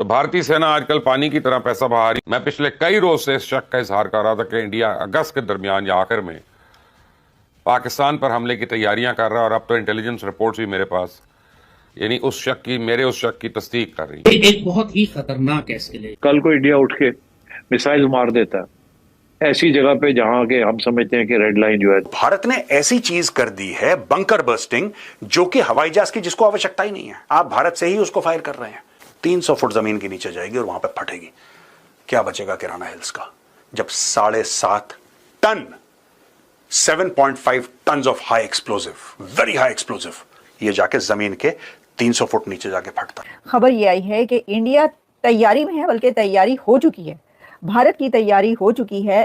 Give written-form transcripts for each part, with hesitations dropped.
तो भारतीय सेना आजकल पानी की तरह पैसा बहा रही। मैं पिछले कई रोज से इस शक का इजहार कर रहा था कि इंडिया अगस्त के दरमियान या आखिर में पाकिस्तान पर हमले की तैयारियां कर रहा है, और अब तो इंटेलिजेंस रिपोर्ट्स भी मेरे पास यानी उस शक की तस्दीक कर रही है। एक बहुत ही खतरनाक एस्केलेशन। कल को इंडिया उठ के मिसाइल मार देता है ऐसी जगह पे जहां के हम समझते हैं कि रेड लाइन जो है। भारत ने ऐसी चीज कर दी है, बंकर बर्स्टिंग, जो कि हवाई जहाज की जिसको आवश्यकता ही नहीं है, आप भारत से ही उसको फायर कर रहे हैं। 300 फुट जमीन के नीचे जाएगी और वहां पे फटेगी। क्या बचेगा किराना हिल्स का, जब 7.5 ton 7.5 ton of high explosive, very high explosive, ये जाके जमीन के 300 फुट नीचे जाके फटता है। खबर ये आई है कि इंडिया तैयारी में है, बल्कि तैयारी हो चुकी है। भारत की तैयारी हो चुकी है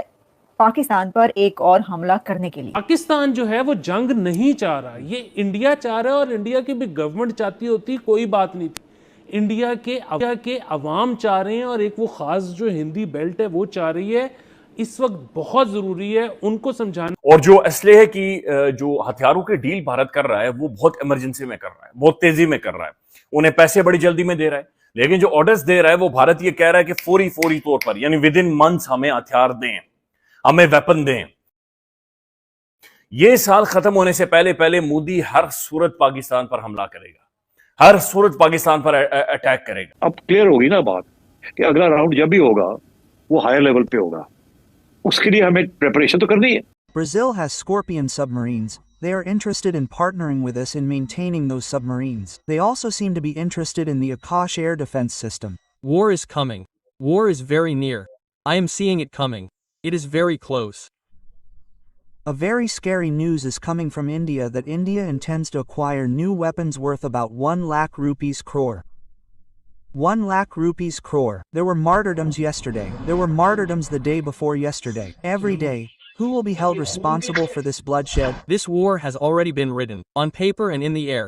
पाकिस्तान पर एक और हमला करने के लिए। पाकिस्तान जो है वो जंग नहीं चाह रहा, ये इंडिया चाह रहा है, और इंडिया की भी गवर्नमेंट चाहती होती कोई बात नहीं थी। इंडिया के अवाम चाह रहे हैं, और एक वो खास जो हिंदी बेल्ट है वो चाह रही है। इस वक्त बहुत जरूरी है उनको समझाना। और जो असलहे की जो हथियारों की डील भारत कर रहा है वो बहुत इमरजेंसी में कर रहा है, बहुत तेजी में कर रहा है। उन्हें पैसे बड़ी जल्दी में दे रहा है, लेकिन जो ऑर्डर्स दे रहा है वो भारत ये कह रहा है कि फौरी तौर पर, यानी विद इन मंथ्स हमें हथियार दें, हमें वेपन दें। ये साल खत्म होने से पहले मोदी हर सूरत पाकिस्तान पर हमला करेगा, हर सूरत पाकिस्तान पर अटैक करेगा। अब क्लियर होगी ना बात कि अगला राउंड जब भी होगा वो हायर लेवल पे होगा, उसके लिए हमें प्रिपरेशन तो करनी है। Brazil has Scorpion submarines. They are interested in partnering with us in maintaining those submarines. They also seem to be interested in the Akash air defense system. War is coming. War is very near. I am seeing it coming. It is very close. A very scary news is coming from India that India intends to acquire new weapons worth about 1 lakh rupees crore. 1 lakh rupees crore. There were martyrdoms yesterday. There were martyrdoms the day before yesterday. Every day. Who will be held responsible for this bloodshed? This war has already been written, on paper and in the air.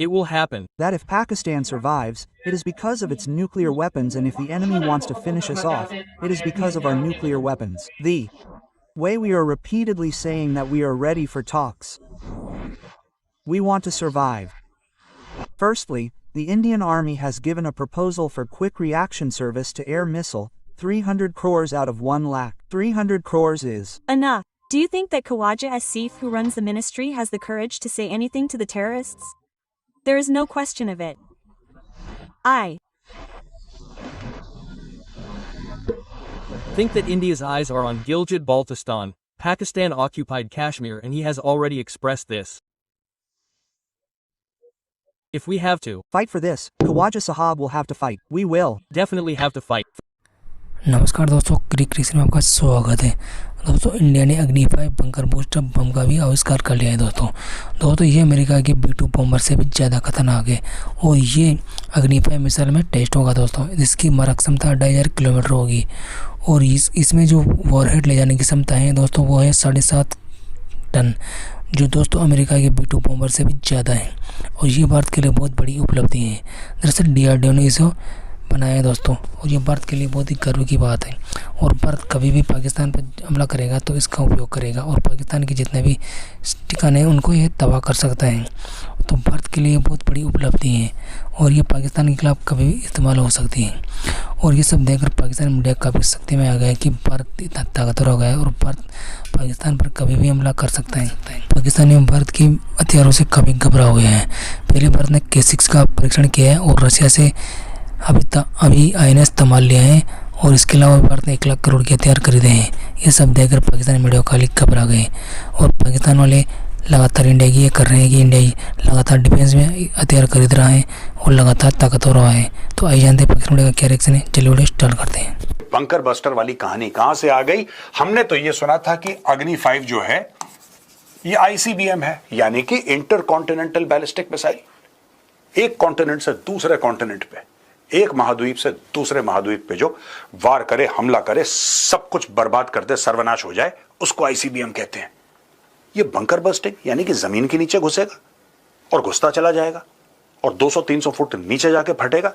It will happen. That if Pakistan survives, it is because of its nuclear weapons, and if the enemy wants to finish us off, it is because of our nuclear weapons. The way we are repeatedly saying that we are ready for talks. We want to survive. Firstly, the Indian Army has given a proposal for quick reaction service to air missile, 300 crores out of 1 lakh. 300 crores is enough. Do you think that Khawaja Asif, who runs the ministry, has the courage to say anything to the terrorists? There is no question of it. I think that India's eyes are on Gilgit-Baltistan, Pakistan-occupied Kashmir, and he has already expressed this. If we have to fight for this, Khawaja Sahab will have to fight. We will definitely have to fight. नमस्कार दोस्तों, क्रिक क्रिक में आपका स्वागत है। दोस्तों, India ने अग्नि 5 bunker booster बम का भी आविष्कार कर लिया है। दोस्तों ये अमेरिका के B-2 बॉम्बर से भी ज़्यादा खतरनाक है, और ये अग्नि 5 मिसाइल में टेस्ट होगा दोस्तों। इसकी मारक क्षमता 2500 किलोमीटर होगी, और इसमें जो वॉरहेड ले जाने की क्षमता है दोस्तों वो है 7.5 टन, जो दोस्तों अमेरिका के B-2 बॉम्बर से भी ज़्यादा है, और ये भारत के लिए बहुत बड़ी उपलब्धि है। दरअसल DRDO ने इसे बनाया है दोस्तों, और ये भारत के लिए बहुत ही गर्व की बात है। और भारत कभी भी पाकिस्तान पर हमला करेगा तो इसका उपयोग करेगा, और पाकिस्तान के जितने भी ठिकाने हैं उनको ये तबाह कर सकता है। तो भारत के लिए बहुत बड़ी उपलब्धि है, और ये पाकिस्तान के खिलाफ कभी भी इस्तेमाल हो सकती है। और ये सब देखकर पाकिस्तान मीडिया काफ़ी शक्ति में आ गया है कि भारत इतना ताकतवर हो गया है, और भारत पाकिस्तान पर कभी भी हमला कर सकता है। पाकिस्तान ने भारत की हथियारों से काफ़ी घबरा हुए हैं। पहले भारत ने K6 का परीक्षण किया है, और रशिया से अभी INS इस्तेमाल लिया है, और इसके अलावा भारत ने 1 लाख करोड़ के हथियार खरीदे हैं। ये सब देखकर पाकिस्तान मीडिया काली घबरा गए, और पाकिस्तान वाले लगातार इंडिया की ये कर रहे हैं कि इंडिया लगातार डिफेंस में हथियार खरीद रहा है और लगातार ताकतवर रहा है। तो आइए जानते हैं पाकिस्तान मीडिया का क्या रिएक्शन है। चलिए वीडियो स्टार्ट करते हैं। बंकर बस्टर वाली कहानी कहां से आ गई? हमने तो ये सुना था कि अग्नि 5 जो है ये ICBM है, यानी कि इंटर कॉन्टिनेंटल बैलिस्टिक मिसाइल। एक कॉन्टिनेंट से दूसरे कॉन्टिनेंट पे, एक महाद्वीप से दूसरे महाद्वीप पे जो वार करे, हमला करे, सब कुछ बर्बाद कर दे, सर्वनाश हो जाए, उसको ICBM कहते हैं। ये बंकर बस्टिंग यानी कि जमीन के नीचे घुसेगा और घुसता चला जाएगा, और 200-300 फुट नीचे जाके फटेगा।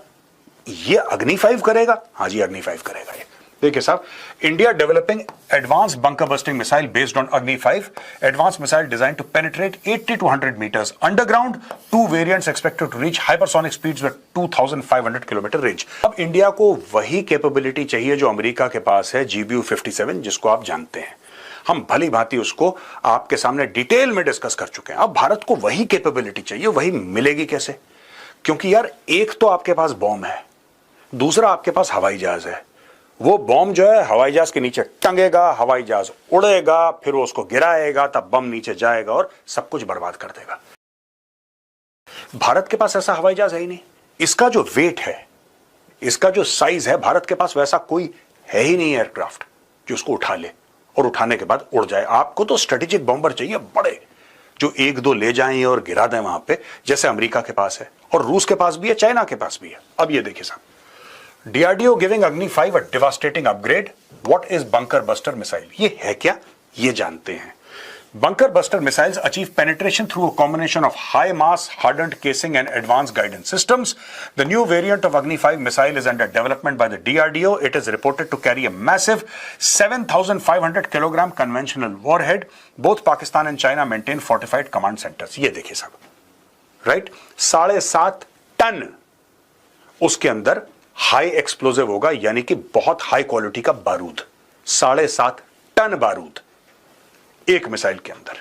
ये अग्नि 5 करेगा। हाँ जी, अग्नि 5 करेगा। ये देखिए साहब, India developing advance bunker busting missile based on Agni 5, advance missile design to penetrate 80 to 100 meters underground, 2 variants expected to reach hypersonic speeds with 2500 kilometre range. अब इंडिया को वही कैपेबिलिटी चाहिए जो अमेरिका के पास है, GBU-57, जिसको आप जानते हैं। हम भली भांति उसको आपके सामने डिटेल में डिस्कस कर चुके हैं। अब भारत को वही कैपेबिलिटी चाहिए, वही मिलेगी कैसे? क्योंकि यार एक तो आपके पास बॉम्ब है, दूसरा आपके पास हवाई जहाज है। वो बॉम्ब जो है हवाई जहाज के नीचे टंगेगा, हवाई जहाज उड़ेगा, फिर वो उसको गिराएगा, तब बम नीचे जाएगा और सब कुछ बर्बाद कर देगा। भारत के पास ऐसा हवाई जहाज है ही नहीं। इसका जो वेट है, इसका जो साइज है, भारत के पास वैसा कोई है ही नहीं एयरक्राफ्ट जो उसको उठा ले और उठाने के बाद उड़ जाए। आपको तो स्ट्रेटेजिक बॉम्बर चाहिए बड़े, जो 1-2 ले जाएं और गिरा दें वहां पे, जैसे अमेरिका के पास है और रूस के पास भी है, चाइना के पास भी है। अब ये देखिए साहब, DRDO giving Agni 5 a devastating upgrade. What is bunker buster missile? ये है क्या? ये जानते हैं। Bunker buster missiles achieve penetration through a combination of high mass, hardened casing and advanced guidance systems. The new variant of Agni 5 missile is under development by the DRDO. It is reported to carry a massive 7,500 kilogram conventional warhead. Both Pakistan and China maintain fortified command centers. ये देखिए साहब, right, 7.5 ton उसके अंदर high explosive होगा, यानी कि बहुत high quality का बारूद, 7.5 टन बारूद एक मिसाइल के अंदर,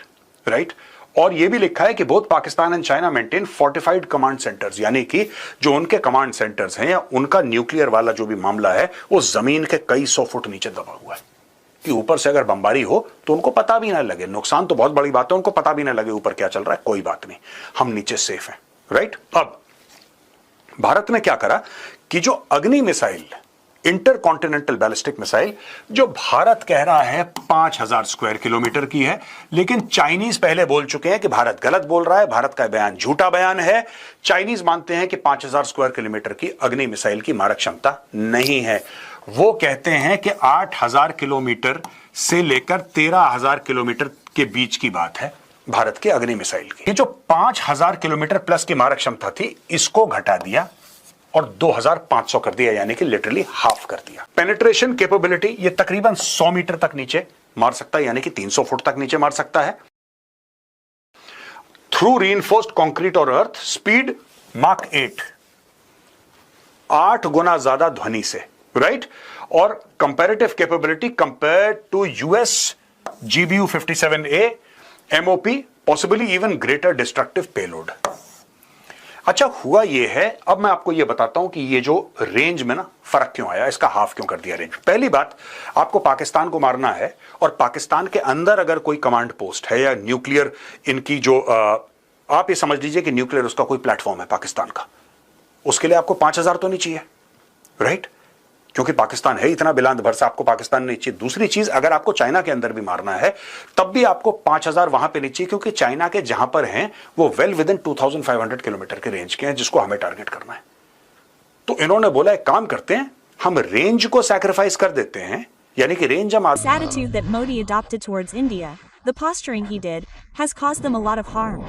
राइट। और यह भी लिखा है कि both Pakistan and China maintain fortified command centres, यानी कि जो उनके कमांड सेंटर्स हैं या उनका न्यूक्लियर वाला जो भी मामला है वो जमीन के कई 100 फुट नीचे दबा हुआ है, कि ऊपर से अगर बमबारी हो तो उनको पता भी ना लगे। नुकसान तो बहुत बड़ी बात है, उनको पता भी ना लगे ऊपर क्या चल रहा है, कोई बात नहीं, हम नीचे सेफ हैं, राइट। अब भारत ने क्या करा कि जो अग्नि मिसाइल, इंटरकॉन्टिनेंटल बैलिस्टिक मिसाइल, जो भारत कह रहा है 5000 स्क्वायर किलोमीटर की है, लेकिन चाइनीज पहले बोल चुके हैं कि भारत गलत बोल रहा है, भारत का बयान झूठा बयान है। चाइनीज मानते हैं कि 5000 स्क्वायर किलोमीटर की अग्नि मिसाइल की मारक क्षमता नहीं है। वो कहते हैं कि 8000 किलोमीटर से लेकर 13000 किलोमीटर के बीच की बात है भारत के अग्नि मिसाइल की। ये जो 5000 किलोमीटर प्लस की मारक क्षमता थी, इसको घटा दिया और 2500 कर दिया, यानी कि लिटरली हाफ कर दिया। पेनिट्रेशन कैपेबिलिटी ये तकरीबन 100 मीटर तक नीचे मार सकता है, यानी कि 300 फुट तक नीचे मार सकता है। थ्रू रीइंफोर्स्ड कंक्रीट और अर्थ, स्पीड माक 8 गुना ज्यादा ध्वनि से, राइट। और comparative capability compare to US GBU-57A MOP, possibly even greater destructive payload. अच्छा, हुआ ये है, अब मैं आपको ये बताता हूं कि ये जो रेंज में ना फर्क क्यों आया, इसका हाफ क्यों कर दिया रेंज। पहली बात, आपको पाकिस्तान को मारना है और पाकिस्तान के अंदर अगर कोई कमांड पोस्ट है या न्यूक्लियर इनकी जो आप ये समझ लीजिए कि न्यूक्लियर उसका कोई प्लेटफॉर्म है पाकिस्तान का, उसके लिए आपको 5000 तो नहीं चाहिए, राइट, क्योंकि पाकिस्तान है इतना बिलांद भर से, आपको पाकिस्तान नहीं चाहिए। दूसरी चीज, अगर आपको चाइना के अंदर भी मारना है तब भी आपको 5000 वहां पे नहीं चाहिए, क्योंकि चाइना के जहां पर हैं वो वेल विद इन 2500 किलोमीटर के रेंज के हैं, जिसको हमें टारगेट करना है। तो इन्होंने बोला एक काम करते हैं, हम रेंज को सैक्रिफाइस कर देते हैं, यानी कि रेंज हम This attitude that Modi adopted towards India, the posturing he did, has caused them a lot of harm.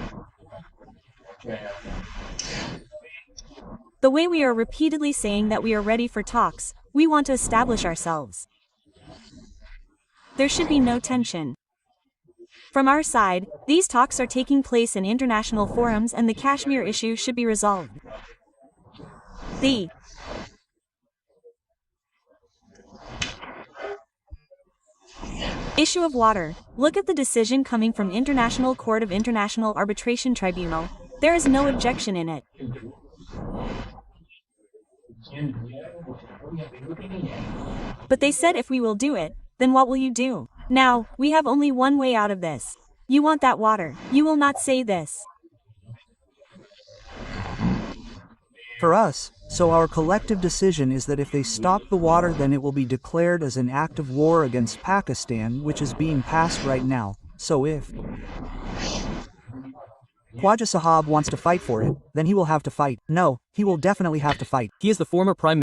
The way we are repeatedly saying that we are ready for talks, we want to establish ourselves. There should be no tension. From our side, these talks are taking place in international forums and the Kashmir issue should be resolved. The issue of water. Look at the decision coming from International Court of International Arbitration Tribunal. There is no objection in it. But they said if we will do it, then what will you do? Now, we have only one way out of this. You want that water. You will not say this. For us, so our collective decision is that if they stop the water, then it will be declared as an act of war against Pakistan, which is being passed right now. So if Khwaja Sahab wants to fight for it, then he will have to fight. No, he will definitely have to fight. He is the former Prime